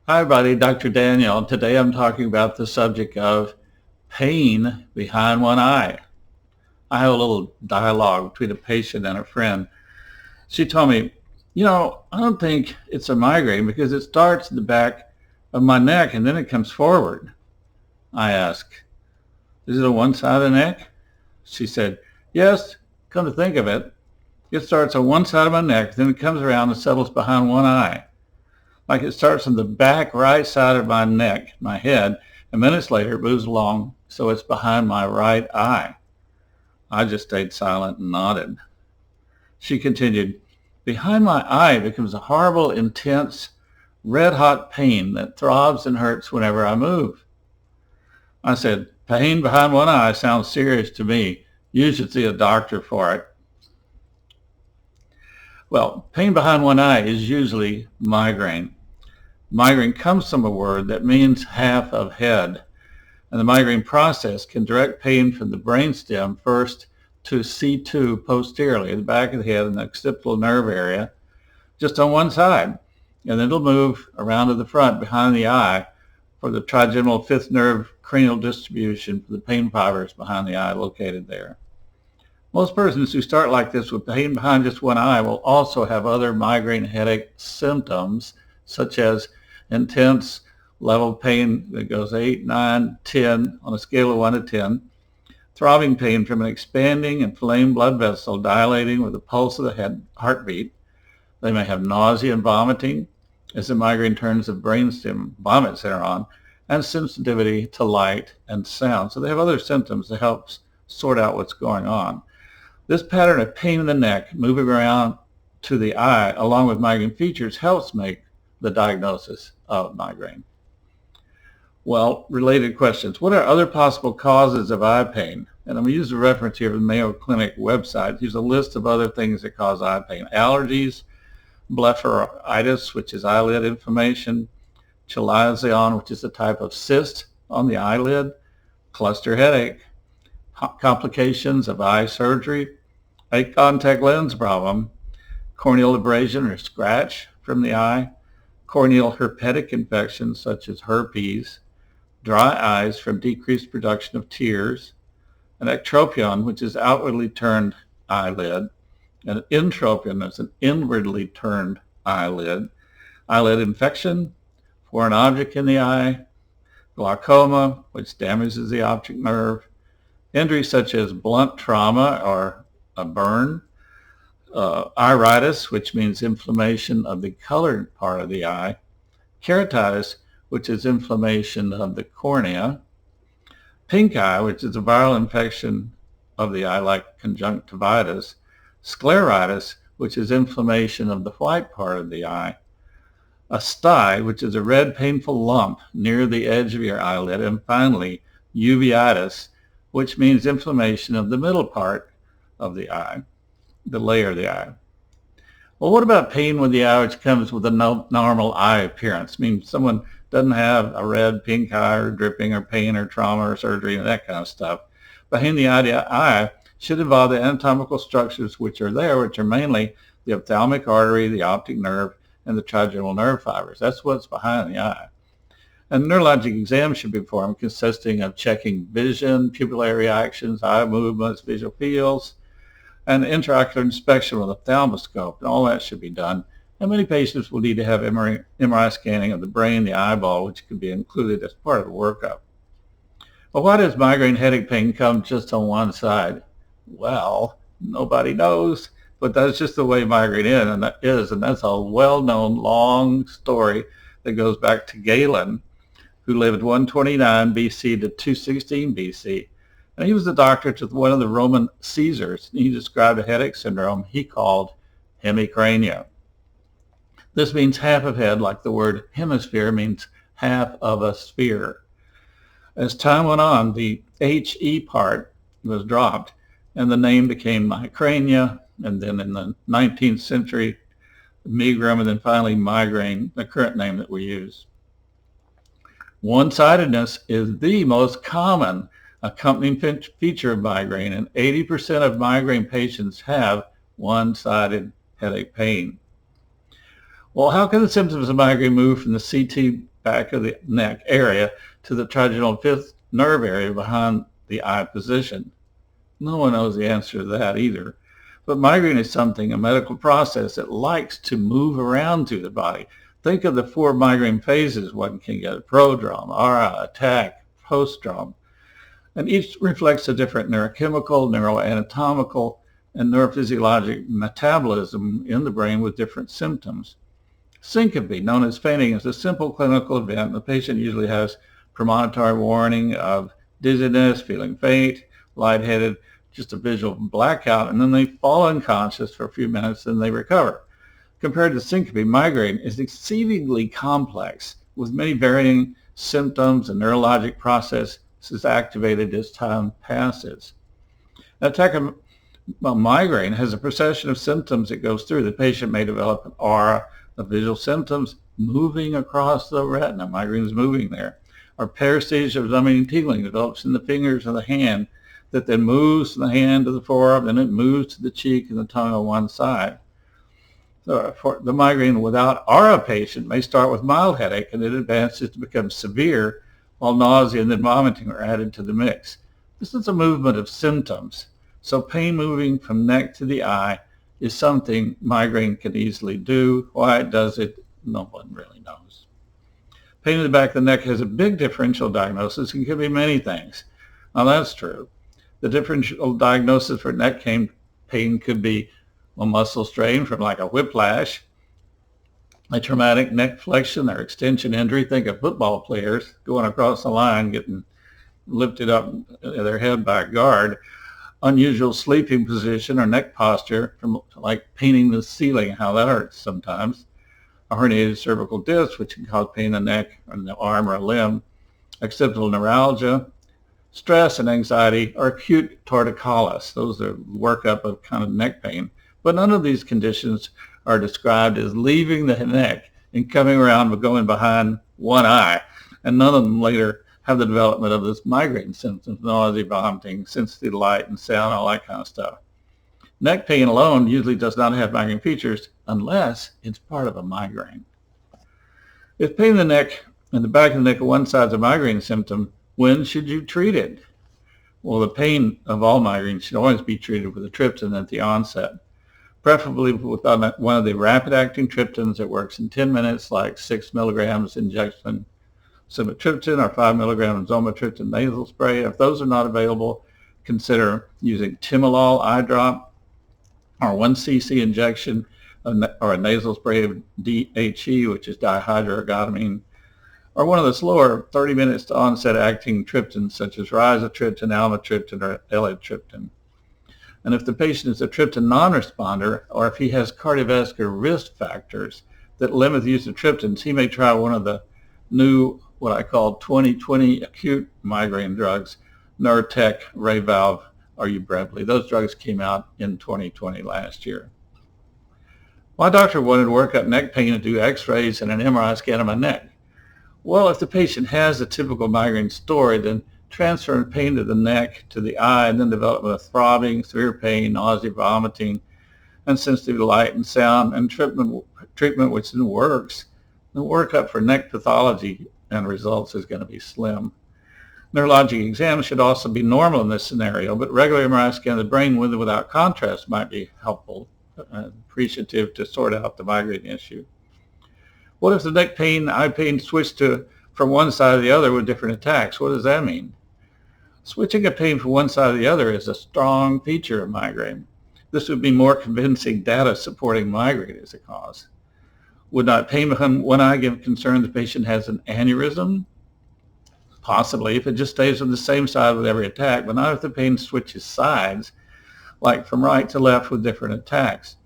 Hi, everybody. Dr. Daniel. Today I'm talking about the subject of pain behind one eye. I have a little dialogue between a patient and a friend. She told me, I don't think it's a migraine because it starts in the back of my neck and then it comes forward. I asked, is it on one side of the neck? She said, yes, come to think of it. It starts on one side of my neck, then it comes around and settles behind one eye. Like it starts on the back right side of my neck, my head, and minutes later it moves along so it's behind my right eye. I just stayed silent and nodded. She continued, behind my eye becomes a horrible, intense, red-hot pain that throbs and hurts whenever I move. I said, pain behind one eye sounds serious to me. You should see a doctor for it. Well, pain behind one eye is usually migraine. Migraine comes from a word that means half of head, and the migraine process can direct pain from the brainstem first to C2 posteriorly, the back of the head in the occipital nerve area, just on one side, and then it'll move around to the front behind the eye for the trigeminal fifth nerve cranial distribution for the pain fibers behind the eye located there. Most persons who start like this with pain behind just one eye will also have other migraine headache symptoms, such as intense level pain that goes 8, 9, 10 on a scale of 1 to 10, throbbing pain from an expanding inflamed blood vessel dilating with the pulse of the heartbeat. They may have nausea and vomiting as the migraine turns the brainstem vomit center on, and sensitivity to light and sound. So they have other symptoms that help sort out what's going on. This pattern of pain in the neck moving around to the eye along with migraine features helps make the diagnosis of migraine. Well, related questions. What are other possible causes of eye pain? And I'm going to use a reference here from the Mayo Clinic website. Here's a list of other things that cause eye pain. Allergies, blepharitis, which is eyelid inflammation, chalazion, which is a type of cyst on the eyelid, cluster headache, complications of eye surgery, a contact lens problem, corneal abrasion or scratch from the eye, corneal herpetic infections such as herpes, dry eyes from decreased production of tears, an ectropion, which is outwardly turned eyelid, an entropion is an inwardly turned eyelid, eyelid infection, foreign object in the eye, glaucoma, which damages the optic nerve, injuries such as blunt trauma or a burn, iritis, which means inflammation of the colored part of the eye, keratitis, which is inflammation of the cornea, pink eye, which is a viral infection of the eye like conjunctivitis, scleritis, which is inflammation of the white part of the eye, a stye, which is a red painful lump near the edge of your eyelid, and finally uveitis, which means inflammation of the middle part of the eye, the layer of the eye. Well, what about pain with the eye which comes with a normal eye appearance? I mean, someone doesn't have a red, pink eye or dripping or pain or trauma or surgery and that kind of stuff. Behind the eye should involve the anatomical structures which are there, which are mainly the ophthalmic artery, the optic nerve, and the trigeminal nerve fibers. That's what's behind the eye. And neurologic exams should be performed consisting of checking vision, pupillary reactions, eye movements, visual fields, and intraocular inspection with a ophthalmoscope. And all that should be done. And many patients will need to have MRI scanning of the brain, the eyeball, which could be included as part of the workup. Well, why does migraine headache pain come just on one side? Well, nobody knows, but that's just the way migraine is, and that's a well-known long story that goes back to Galen, who lived 129 BC to 216 BC. And he was a doctor to one of the Roman Caesars. He described a headache syndrome he called hemicrania. This means half of head, like the word hemisphere means half of a sphere. As time went on, the HE part was dropped, and the name became micrania, and then in the 19th century, megrim, and then finally migraine, the current name that we use. One-sidedness is the most common accompanying feature of migraine, and 80% of migraine patients have one-sided headache pain. Well, how can the symptoms of migraine move from the CT back of the neck area to the trigeminal fifth nerve area behind the eye position? No one knows the answer to that either. But migraine is something, a medical process that likes to move around through the body. Think of the 4 migraine phases one can get: prodrome, aura, attack, postdrome. And each reflects a different neurochemical, neuroanatomical, and neurophysiologic metabolism in the brain with different symptoms. Syncope, known as fainting, is a simple clinical event. The patient usually has premonitory warning of dizziness, feeling faint, lightheaded, just a visual blackout, and then they fall unconscious for a few minutes and they recover. Compared to syncope, migraine is exceedingly complex with many varying symptoms and neurologic processes activated as time passes. An attack of migraine has a procession of symptoms it goes through. The patient may develop an aura, the visual symptoms moving across the retina. Migraine is moving there. Or paresthesia of numbing and tingling develops in the fingers of the hand that then moves from the hand to the forearm, then it moves to the cheek and the tongue on one side. So for the migraine without aura patient may start with mild headache and it advances to become severe, while nausea and then vomiting are added to the mix. This is a movement of symptoms. So pain moving from neck to the eye is something migraine can easily do. Why it does it, no one really knows. Pain in the back of the neck has a big differential diagnosis and can be many things. Now that's true. The differential diagnosis for neck pain could be a muscle strain from like a whiplash, a traumatic neck flexion or extension injury. Think of football players going across the line, getting lifted up their head by a guard, unusual sleeping position or neck posture from like painting the ceiling, how that hurts sometimes, a herniated cervical disc, which can cause pain in the neck or in the arm or a limb, occipital neuralgia, stress and anxiety, or acute torticollis. Those are workup of kind of neck pain. But none of these conditions are described as leaving the neck and coming around but going behind one eye. And none of them later have the development of this migraine symptoms, nausea, vomiting, sensitivity to light and sound, all that kind of stuff. Neck pain alone usually does not have migraine features unless it's part of a migraine. If pain in the neck and the back of the neck on one side is a migraine symptom, when should you treat it? Well, the pain of all migraines should always be treated with a triptan at the onset, preferably with one of the rapid-acting triptans that works in 10 minutes, like 6 milligrams injection sumatriptan or 5 milligrams zomatriptan nasal spray. If those are not available, consider using timolol eye drop or 1 cc injection or a nasal spray of DHE, which is dihydroergotamine, or one of the slower 30 minutes to onset acting triptans such as rizatriptan, almatriptan, or elatriptan. And if the patient is a triptan non-responder, or if he has cardiovascular risk factors that limit the use of triptans, he may try one of the new, what I call 2020 acute migraine drugs, Nurtec, Rayvalve, or Ubrevely. Those drugs came out in 2020 last year. My doctor wanted to work up neck pain and do x-rays and an MRI scan of my neck. Well, if the patient has a typical migraine story, then transfer pain to the neck, to the eye, and then development of throbbing, severe pain, nausea, vomiting, and sensitivity to light and sound, and treatment which then works. The workup for neck pathology and results is going to be slim. Neurologic exams should also be normal in this scenario, but regular MRI scan of the brain with or without contrast might be helpful, appreciative to sort out the migraine issue. What if the neck pain, eye pain switched from one side to the other with different attacks? What does that mean? Switching a pain from one side to the other is a strong feature of migraine. This would be more convincing data supporting migraine as a cause. Would not pain behind one eye give concern the patient has an aneurysm? Possibly, if it just stays on the same side with every attack, but not if the pain switches sides, like from right to left with different attacks.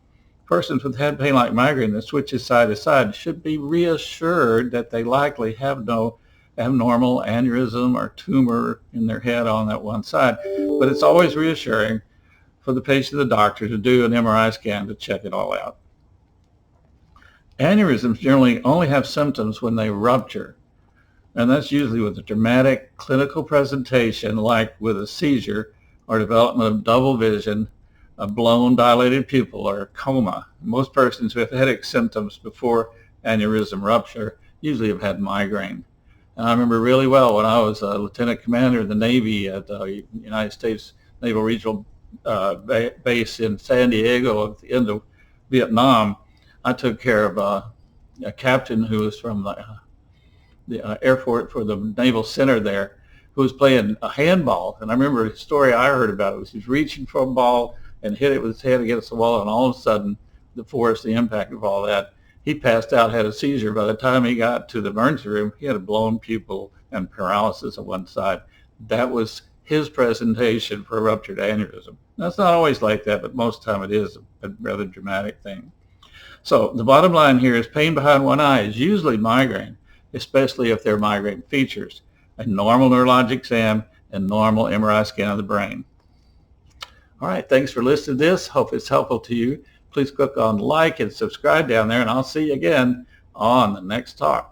Persons with head pain like migraine that switches side to side should be reassured that they likely have no abnormal aneurysm or tumor in their head on that one side. But it's always reassuring for the patient and the doctor to do an MRI scan to check it all out. Aneurysms generally only have symptoms when they rupture, and that's usually with a dramatic clinical presentation like with a seizure or development of double vision, a blown dilated pupil, or a coma. Most persons who have headache symptoms before aneurysm rupture usually have had migraine. And I remember really well when I was a lieutenant commander in the Navy at the United States Naval Regional Base in San Diego at the end of Vietnam. I took care of a captain who was from the Air Force for the Naval Center there, who was playing a handball. And I remember a story I heard about it was he was reaching for a ball and hit it with his head against the wall, and all of a sudden the impact of all that, he passed out, had a seizure. By the time he got to the emergency room, he had a blown pupil and paralysis on one side. That was his presentation for a ruptured aneurysm. That's not always like that, but most of the time it is a rather dramatic thing. So the bottom line here is pain behind one eye is usually migraine, especially if there are migraine features, a normal neurologic exam, and normal MRI scan of the brain. All right, thanks for listening to this. Hope it's helpful to you. Please click on like and subscribe down there, and I'll see you again on the next talk.